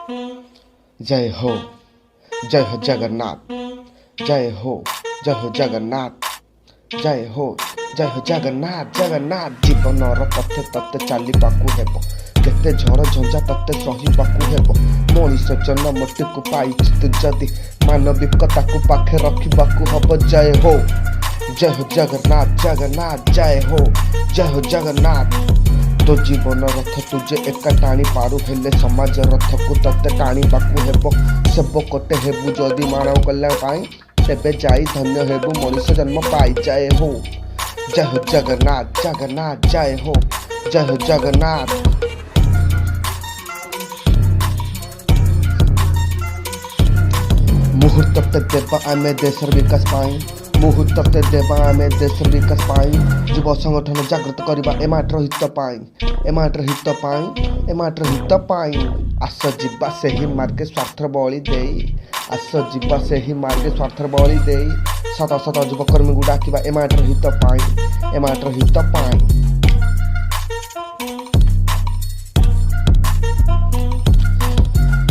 जय हो जगन्नाथ, जय हो जगन्नाथ, जय हो जगन्नाथ। जगन्नाथ जीवनर पथे तते चलिबाकू हेब, केते झड़ झंझा तते सहिबाकू हेब। मनीष जन्मटिकु पाइछि तु जदि मानविकताकू पाखे रखिबाकू हब। जय हो जगन्नाथ, जगन्नाथ जय हो जगन्नाथ। तो जीवन रथ तुझे एका टाणी पारु हेले समाज रथ को तते टाणी बाकू हेब। सेवकटे हेबु जदि मानव कल्याण पाई, तेबे जाई धन्य हेबु मनीष जन्म पाई। जय हो जगन्नाथ, जगन्नाथ जय हो जगन्नाथ। मुहूर्तटे देवा आमे देशर विकास पाई, मुहूर्तटे देवा आमे देशर विकास पाई। युव संगठन जागृत करबा एमाटर हित पाई, एमाटर हित पाई, एमाटर हित पाई। आस जीवा सेही मार्गे स्वार्थ बळी देई, आस जीवा सेही मार्गे स्वार्थ बळी देई। शत शत युवकर्मी को डाकिबा एमाटर हित पाई, एमाटर हित पाई।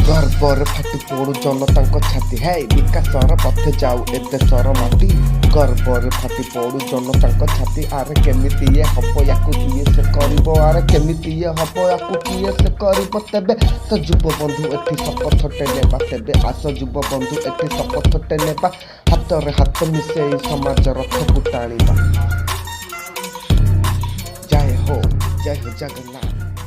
गर्वर फाटी पड़ू जनता छाती, है विकासर पथे जाऊ ए देशर माटी। गर्वर फाटी पड़ू जनता छाती, आरे केमिति ये हब याकू किए से करिबो, आरे केमिति ये हब याकू किए से करिबो। तेबे तो युव बंधु एठी शपथटे नेबा, तेबे आस युव बंधु एठी शपथटे नेबा। हाथ रे हाथ मिसेई समाज रथ को टाणीबा। जय हो जगन्नाथ।